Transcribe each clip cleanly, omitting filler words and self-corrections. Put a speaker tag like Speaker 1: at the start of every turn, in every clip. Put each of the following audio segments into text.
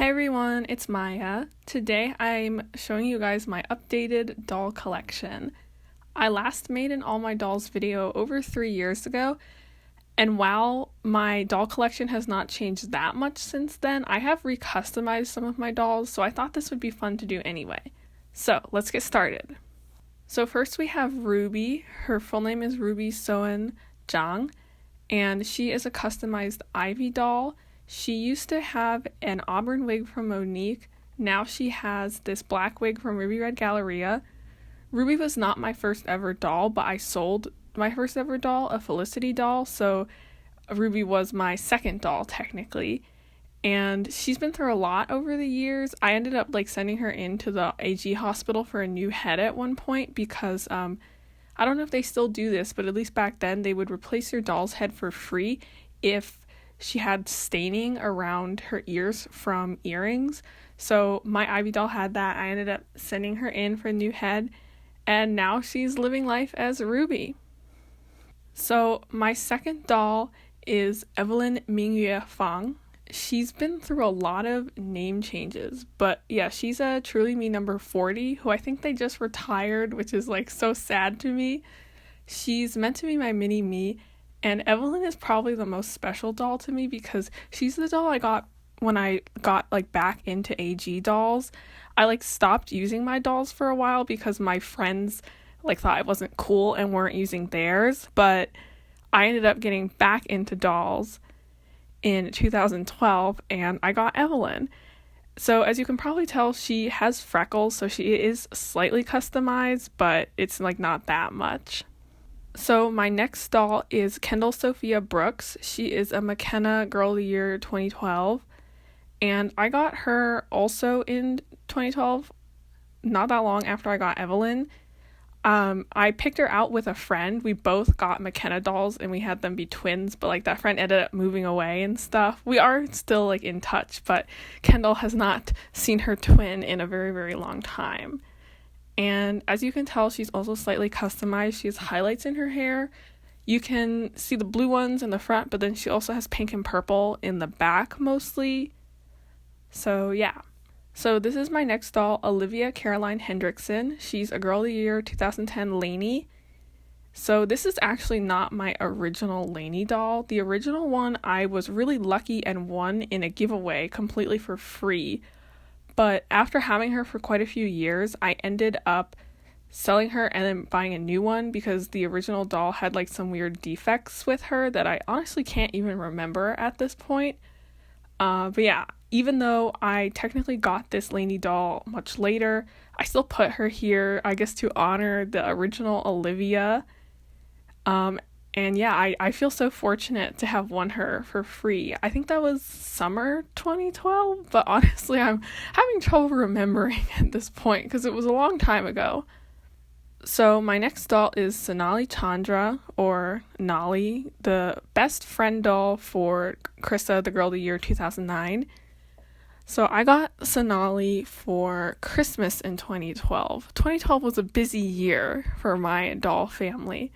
Speaker 1: Hey everyone, it's Maya. Today I'm showing you guys my updated doll collection. I last made an All My Dolls video over 3 years ago, and while my doll collection has not changed that much since then, I have recustomized some of my dolls, so I thought this would be fun to do anyway. So let's get started. So first we have Ruby. Her full name is Ruby Soen Jang, and she is a customized Ivy doll. She used to have an auburn wig from Monique. Now she has this black wig from Ruby Red Galleria. Ruby was not my first ever doll, but I sold my first ever doll, a Felicity doll, so Ruby was my second doll technically. And she's been through a lot over the years. I ended up sending her into the AG hospital for a new head at one point because I don't know if they still do this, but at least back then they would replace your doll's head for free if she had staining around her ears from earrings. So my Ivy doll had that. I ended up sending her in for a new head, and now she's living life as Ruby. So my second doll is Evelyn Mingyue Fang. She's been through a lot of name changes, but yeah, she's a Truly Me number 40, who I think they just retired, which is so sad to me. She's meant to be my mini me, and Evelyn is probably the most special doll to me because she's the doll I got when I got back into AG dolls. I stopped using my dolls for a while because my friends thought I wasn't cool and weren't using theirs, but I ended up getting back into dolls in 2012 and I got Evelyn. So as you can probably tell, she has freckles, so she is slightly customized, but it's not that much. So my next doll is Kendal Sophia Brooks. She is a McKenna Girl of the Year 2012, and I got her also in 2012, not that long after I got Evelyn. I picked her out with a friend. We both got McKenna dolls and we had them be twins, but that friend ended up moving away and stuff. We are still in touch, but Kendal has not seen her twin in a very, very long time. And as you can tell, she's also slightly customized. She has highlights in her hair. You can see the blue ones in the front, but then she also has pink and purple in the back mostly. So yeah. So this is my next doll, Olivia Caroline Hendrickson. She's a Girl of the Year 2010 Lainey. So this is actually not my original Lainey doll. The original one I was really lucky and won in a giveaway completely for free. But after having her for quite a few years, I ended up selling her and then buying a new one because the original doll had some weird defects with her that I honestly can't even remember at this point. But yeah, even though I technically got this Lainey doll much later, I still put her here, I guess, to honor the original Olivia. And yeah, I feel so fortunate to have won her for free. I think that was summer 2012, but honestly, I'm having trouble remembering at this point because it was a long time ago. So my next doll is Sonali Chandra, or Nali, the best friend doll for Krista, the Girl of the Year 2009. So I got Sonali for Christmas in 2012. 2012 was a busy year for my doll family.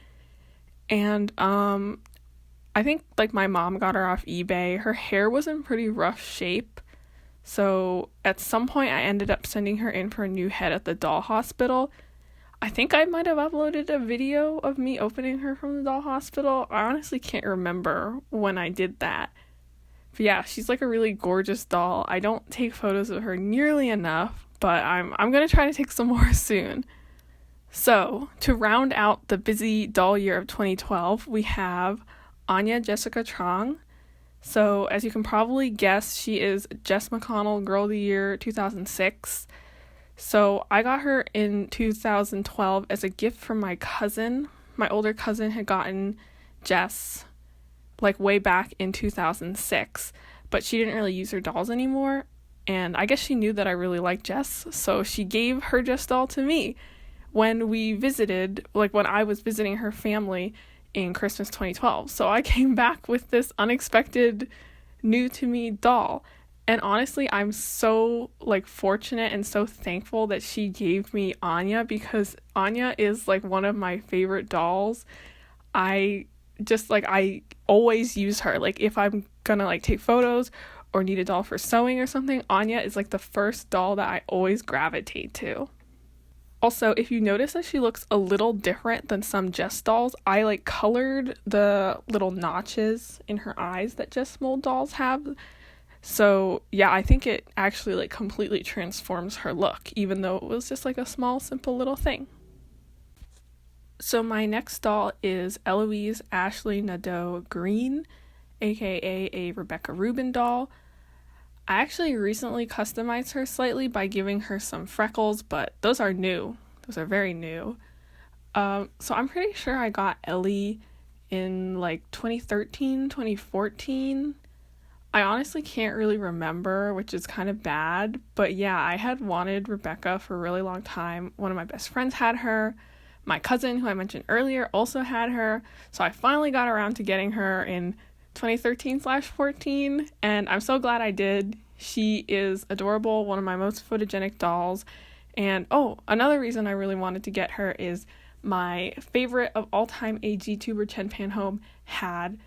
Speaker 1: And I think my mom got her off eBay. Her hair was in pretty rough shape. So at some point I ended up sending her in for a new head at the doll hospital. I think I might have uploaded a video of me opening her from the doll hospital. I honestly can't remember when I did that. But yeah, she's a really gorgeous doll. I don't take photos of her nearly enough, but I'm going to try to take some more soon. So, to round out the busy doll year of 2012, we have Anya Jessica Trong. So, as you can probably guess, she is Jess McConnell Girl of the Year 2006. So, I got her in 2012 as a gift from my cousin. My older cousin had gotten Jess way back in 2006, but she didn't really use her dolls anymore. And I guess she knew that I really liked Jess, so she gave her Jess doll to me when we visited, when I was visiting her family in Christmas 2012. So I came back with this unexpected new to me doll. And honestly, I'm so fortunate and so thankful that she gave me Anya, because Anya is one of my favorite dolls. I always use her. If I'm gonna take photos or need a doll for sewing or something, Anya is like the first doll that I always gravitate to. Also, if you notice that she looks a little different than some Jess dolls, I like colored the little notches in her eyes that Jess mold dolls have. So yeah, I think it actually like completely transforms her look, even though it was just like a small, simple little thing. So my next doll is Eloise Ashley Nadeau Green, aka a Rebecca Rubin doll. I actually recently customized her slightly by giving her some freckles, but those are new. Those are very new. So I'm pretty sure I got Ellie in like 2013, 2014. I honestly can't really remember, which is kind of bad. But yeah, I had wanted Rebecca for a really long time. One of my best friends had her. My cousin, who I mentioned earlier, also had her. So I finally got around to getting her in 2013/14, and I'm so glad I did. She is adorable, one of my most photogenic dolls. And another reason I really wanted to get her is my favorite of all time AGTuber Chen Panhome had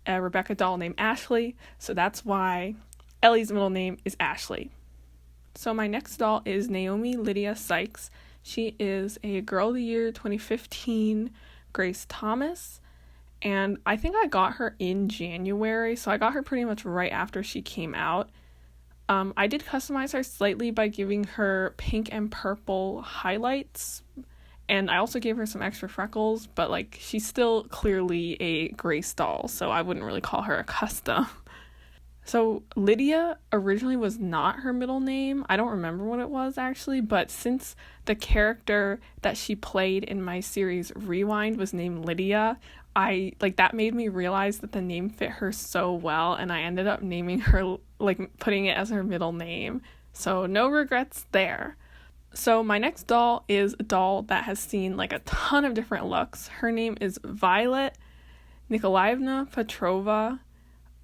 Speaker 1: a Rebecca doll named Ashley, so that's why Ellie's middle name is Ashley. So my next doll is Naomi Lydia Sykes. She is a Girl of the Year 2015 Grace Thomas. And I think I got her in January, so I got her pretty much right after she came out. I did customize her slightly by giving her pink and purple highlights, and I also gave her some extra freckles, but like she's still clearly a Grace doll, so I wouldn't really call her a custom. So Lydia originally was not her middle name. I don't remember what it was actually, but since the character that she played in my series Rewind was named Lydia, that made me realize that the name fit her so well, and I ended up naming her, like putting it as her middle name. So no regrets there. So my next doll is a doll that has seen like a ton of different looks. Her name is Violet Nikolaevna Petrova.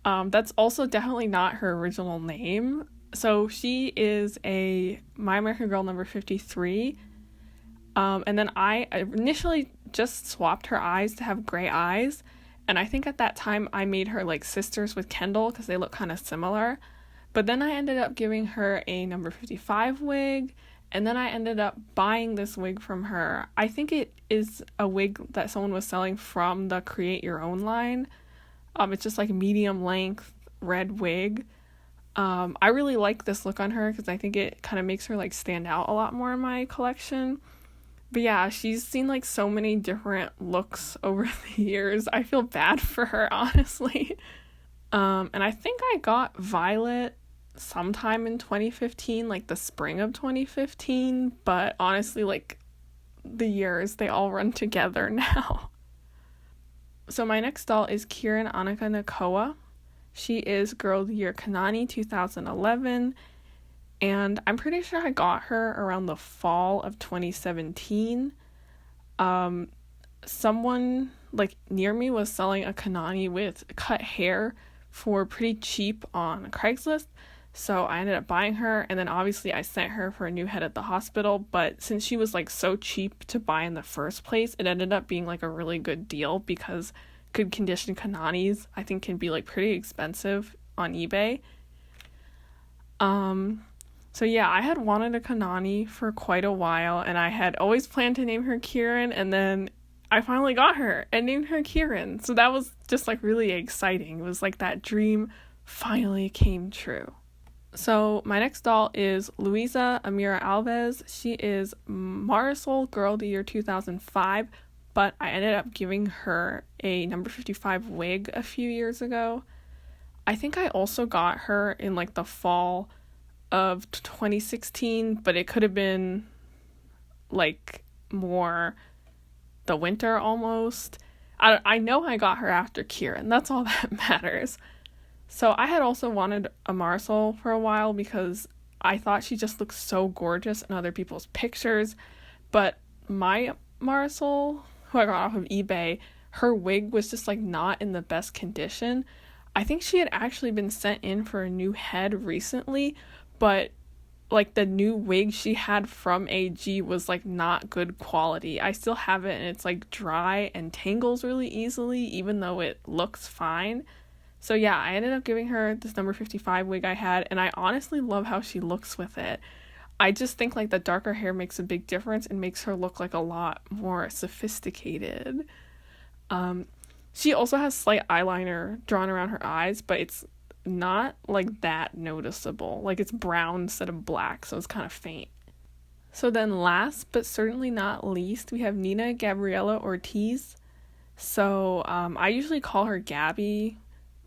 Speaker 1: That's also definitely not her original name. So she is a My American Girl number 53. And then I initially just swapped her eyes to have gray eyes. And I think at that time I made her like sisters with Kendal because they look kind of similar. But then I ended up giving her a number 55 wig. And then I ended up buying this wig from her. I think it is a wig that someone was selling from the Create Your Own line. It's just like a medium length red wig. I really like this look on her because I think it kind of makes her like stand out a lot more in my collection. But yeah, she's seen like so many different looks over the years. I feel bad for her, honestly. And I think I got Violet sometime in 2015, like the spring of 2015. But honestly, like the years, they all run together now. So my next doll is Kieran Annika Nakoa. She is Girl of the Year Kanani 2011. And I'm pretty sure I got her around the fall of 2017. Someone like near me was selling a Kanani with cut hair for pretty cheap on Craigslist. So I ended up buying her, and then obviously I sent her for a new head at the hospital, but since she was like so cheap to buy in the first place, it ended up being like a really good deal because good condition Kananis I think can be like pretty expensive on eBay. So yeah, I had wanted a Kanani for quite a while, and I had always planned to name her Kieran, and then I finally got her and named her Kieran. So that was just like really exciting. It was like that dream finally came true. So my next doll is Luisa Amira Alves. She is Marisol Girl of the Year 2005, but I ended up giving her a number 55 wig a few years ago. I think I also got her in like the fall of 2016, but it could have been like more the winter almost. I know I got her after Kieran. That's all that matters. So I had also wanted a Marisol for a while because I thought she just looked so gorgeous in other people's pictures. But my Marisol, who I got off of eBay, her wig was just like not in the best condition. I think she had actually been sent in for a new head recently, but like the new wig she had from AG was like not good quality. I still have it and it's like dry and tangles really easily even though it looks fine. So yeah, I ended up giving her this number 55 wig I had, and I honestly love how she looks with it. I just think like the darker hair makes a big difference and makes her look like a lot more sophisticated. She also has slight eyeliner drawn around her eyes, but it's not like that noticeable. Like it's brown instead of black, so it's kind of faint. So then last but certainly not least, we have Nina Gabriela Ortiz. So I usually call her Gabby,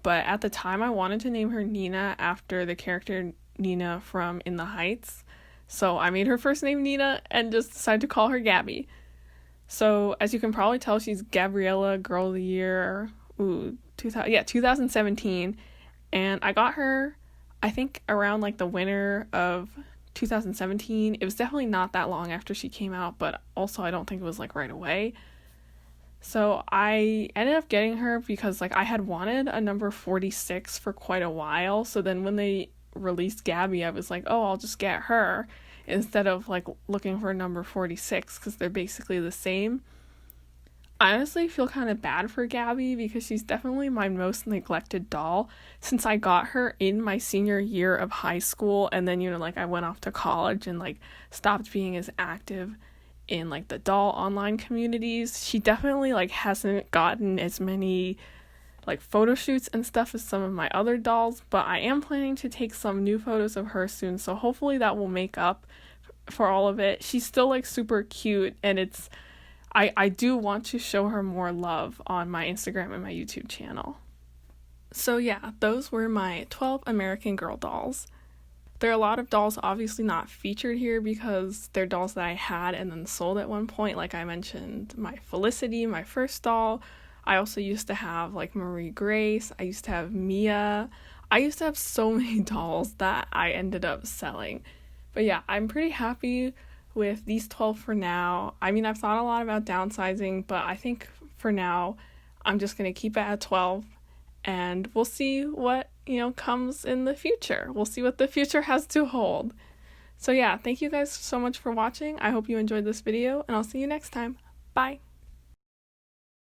Speaker 1: but at the time I wanted to name her Nina after the character Nina from In the Heights. So I made her first name Nina and just decided to call her Gabby. So as you can probably tell, she's Gabriella Girl of the Year, 2017. And I got her, I think, around like the winter of 2017. It was definitely not that long after she came out, but also I don't think it was like right away. So I ended up getting her because like I had wanted a number 46 for quite a while. So then when they released Gabby, I was like, oh, I'll just get her instead of like looking for a number 46 because they're basically the same. I honestly feel kind of bad for Gabby because she's definitely my most neglected doll since I got her in my senior year of high school, and then, you know, like I went off to college and like stopped being as active in like the doll online communities. She definitely like hasn't gotten as many like photo shoots and stuff as some of my other dolls, but I am planning to take some new photos of her soon, so hopefully that will make up for all of it. She's still like super cute, and I do want to show her more love on my Instagram and my YouTube channel. So yeah, those were my 12 American Girl dolls. There are a lot of dolls obviously not featured here because they're dolls that I had and then sold at one point. Like I mentioned, my Felicity, my first doll. I also used to have like Marie Grace. I used to have Mia. I used to have so many dolls that I ended up selling. But yeah, I'm pretty happy with these 12 for now. I mean, I've thought a lot about downsizing, but I think for now I'm just going to keep it at 12, and we'll see what, you know, comes in the future. We'll see what the future has to hold. So yeah, thank you guys so much for watching. I hope you enjoyed this video, and I'll see you next time. Bye.